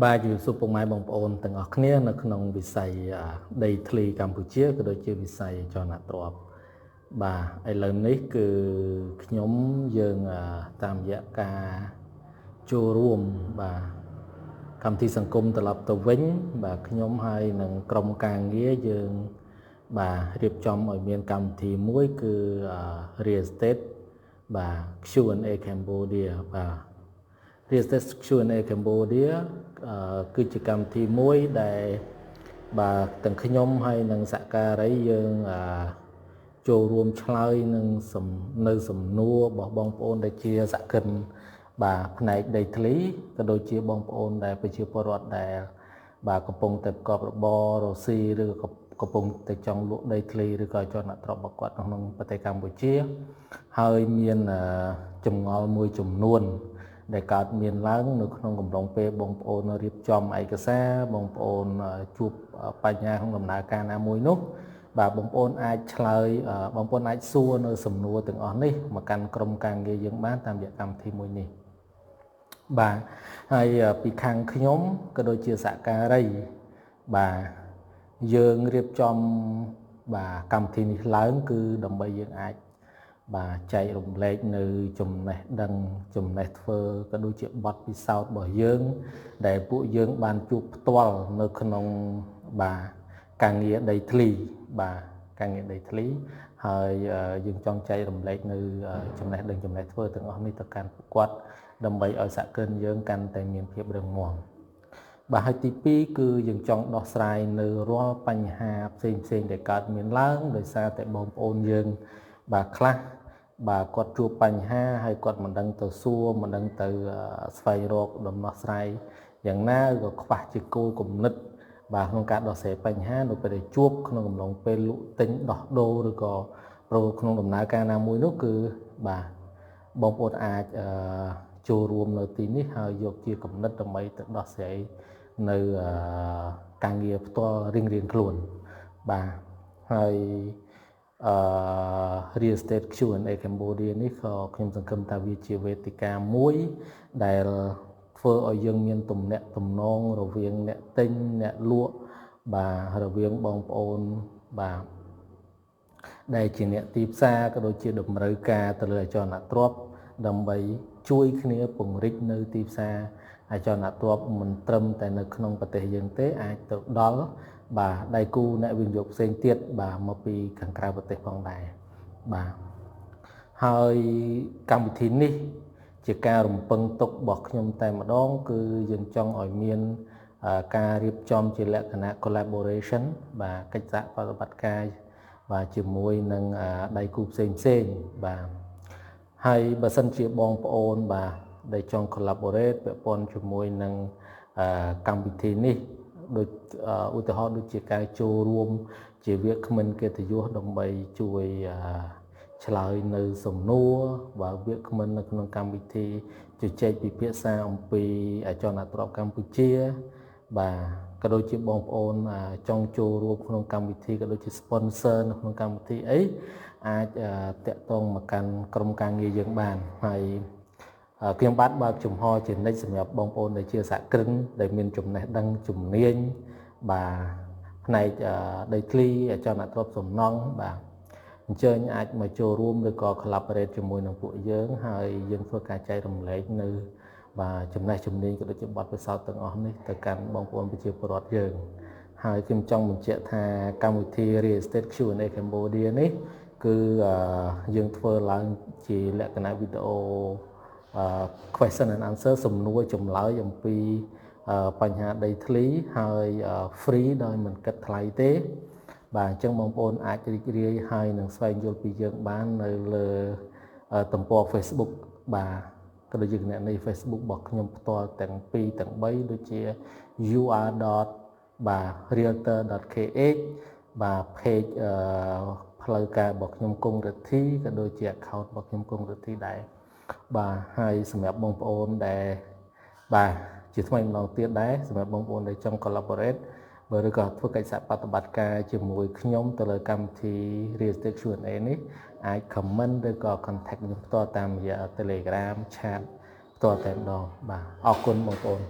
បាទជំរាបសួរពុកម៉ែបងប្អូនទាំងអស់គ្នានៅក្នុងវិស័យដីធ្លីកម្ពុជាក៏ដូចជាវិស័យចលនាទ្រព្យបាទឥឡូវនេះគឺខ្ញុំយើងតាមរយៈការចូលរួមបាទកម្មវិធីសង្គមត្រឡប់ទៅវិញបាទខ្ញុំហើយនឹងក្រុមការងារយើងបាទរៀបចំឲ្យមានកម្មវិធីមួយគឺ Real Estate បាទ Q&A Cambodia បាទ Real Estate Q&A Cambodia គឺជាកម្មវិធីមួយដែលបាទទាំងខ្ញុំហើយនឹងសហការីយើងចូលរួមឆ្លើយនឹងនៅសំណួររបស់បងប្អូនដែលជាសហគ្រិនបាទផ្នែកដីធ្លីក៏ដូចជាបងប្អូនដែលប្រជាពលរដ្ឋដែលបាទកំពុងតែប្រកបរបររកស៊ីឬកំពុងតែចង់លក់ដីធ្លីឬក៏ចលនាទ្រព្យរបស់គាត់ក្នុងប្រទេសកម្ពុជាហើយមានចម្ងល់មួយចំនួនដែលកើតមានឡើងនៅក្នុងកំឡុងពេលបងប្អូនរៀបចំឯកសារបងប្អូនជួបបញ្ហាក្នុងដំណើរការណាមួយនោះបាទបងប្អូនអាចឆ្លើយបងប្អូនអាចសួរនៅសំណួរទាំងអស់នេះមកកាន់ក្រុមការងារយើងបានតាមរយៈកម្មវិធីមួយនេះបាទហើយពីខាងខ្ញុំក៏ដូចជាសហការីបាទយើងរៀបចំបាទកម្មវិធីនេះឡើងគឺដើម្បីយើងអាចបាទចែករំលែកនៅចំណេះដឹងចំណេះធ្វើក៏ដូចជាបទពិសោធន៍របស់យើងដែលពួកយើងបានជួបផ្ទាល់នៅក្នុងបាទការងារដីធ្លីបាទការងារដីធ្លីហើយយើងចង់ចែករំលែកនៅចំណេះដឹងចំណេះធ្វើទាំងអស់នេះទៅកាន់ពួកគាត់ដើម្បីឲ្យសហគ្រិនយើងកាន់តែមានភាពរឹងមាំបាទហើយទី2គឺយើងចង់ដោះស្រាយនៅរាល់បញ្ហាផ្សេងដែលកើតមានឡើងដោយសារតែបងប្អូនយើងបាទខ្លះបាទគាត់ជួបបញ្ហាហើយគាត់មិនដឹងទៅសួរមិនដឹងទៅស្វែងរកដំណោះស្រាយយ៉ាងណាក៏ខ្វះជាគោលគំនិតបាទក្នុងការដោះស្រាយបញ្ហានៅពេលដែលជួបក្នុងកំឡុងពេលលក់ទិញដោះដូរឬក៏ប្រក្នុងដំណើរការណាមួយនោះគឺបាទបងប្អូនអាចចូលរួមនៅទីនេះហើយយកជាគំនិតដើម្បីទៅដោះស្រាយនៅការងារផ្ទាល់រៀងខ្លួនបាទហើយReal Estate Q&A Cambodia នេះក៏ខ្ញុំសង្ឃឹមថាវាជាវេទិកាមួយដែលធ្វើឲ្យយើងមានទំនាក់ទំនងរវាងអ្នកទិញអ្នកលក់បាទរវាងបងប្អូនបាទដែលជាអ្នកទីផ្សារក៏ដូចជាតម្រូវការទៅលើអចលនទ្រព្យដើម្បីជួយគ្នាពង្រីកនៅទីផ្សារអចលនទ្រព្យមិនត្រឹមតែនៅក្នុងប្រទេសយើងទេអាចទៅដល់បាទដៃគូអ្នកវិនិយោគផ្សេងទៀតបាទមកពីខាងក្រៅប្រទេសផងដែរបាទហើយកម្មវិធីនេះជាការរំពឹងទុករបស់ខ្ញុំតែម្ដងគឺយើងចង់ឲ្យមានការរៀបចំជាលក្ខណៈ collaboration បាទកិច្ចសហប្រតិបត្តិការបាទជាមួយនឹងដៃគូផ្សេងបាទហើយបើសិនជាបងប្អូនបាទដែលចង់ collaborate ពាក់ព័ន្ធជាមួយនឹងកម្មវិធីនេះដូចឧទាហរណ៍ដូចជាការចូលរួមជាវាគ្មិនកិត្តិយសដើម្បីជួយឆ្លើយនៅសំណួរបាទវាគ្មិននៅក្នុងកម្មវិធីជជែកពិភាក្សាអំពីអចលនទ្រព្យកម្ពុជាបាទក៏ដូចជាបងប្អូនចង់ចូលរួមក្នុងកម្មវិធីក៏ដូចជា sponsor នៅក្នុងកម្មវិធីអីអាចតាក់ទងមកកាន់ក្រុមការងារយើងបានហើយខ្ញុំបាទបើកចំហជានិច្ចសម្រាប់បងប្អូនដែលជាសហគ្រិនដែលមានចំណេះដឹងជំនាញបាទផ្នែកដីធ្លីអចលនទ្រព្យសំណង់បាទអញ្ជើញអាចមកចូលរួមឬក៏ collaborate ជាមួយនឹងពួកយើងហើយយើងធ្វើការចែករំលែកនៅបាទចំណេះជំនាញក៏ដូចជាបទពិសោធន៍ទាំងអស់នេះទៅកាន់បងប្អូនប្រជាពលរដ្ឋយើងហើយខ្ញុំចង់បញ្ជាក់ថាកម្មវិធី Real Estate Q&A Cambodia នេះគឺយើងធ្វើឡើងជាលក្ខណៈវីដេអូquestion and answer សំណួរចម្លើយអំពីបញ្ហាដីធ្លីហើយ free ដោយមិនគិតថ្លៃទេបាទអញ្ចឹងបងប្អូនអាចរីករាយហើយនឹងស្វែងយល់ពីយើងបាននៅលើទំព័រ Facebook បាទក៏ដូចជាគណនី Facebook របស់ខ្ញុំផ្ទាល់ទាំង2ទាំង3ដូចជា ur. បាទ realtor.kh បាទ page ផ្លូវការរបស់ខ្ញុំគង់រិទ្ធីក៏ដូចជា account របស់ខ្ញុំគង់រិទ្ធីដែរបាទហើយសម្រាប់បងប្អូនដែលបាទជាថ្មីម្ដងទៀតដែរសម្រាប់បងប្អូនដែលចង់ collaborate បើឬក៏ធ្វើកិច្ចសហប្រតិបត្តិការជាមួយខ្ញុំទៅលើកម្មវិធី Real Estate Q&A នេះអាច comment ឬក៏ contact ខ្ញុំផ្ទាល់តាមរយៈ Telegram chat ផ្ទាល់តែម្ដងបាទអរគុណបងប្អូន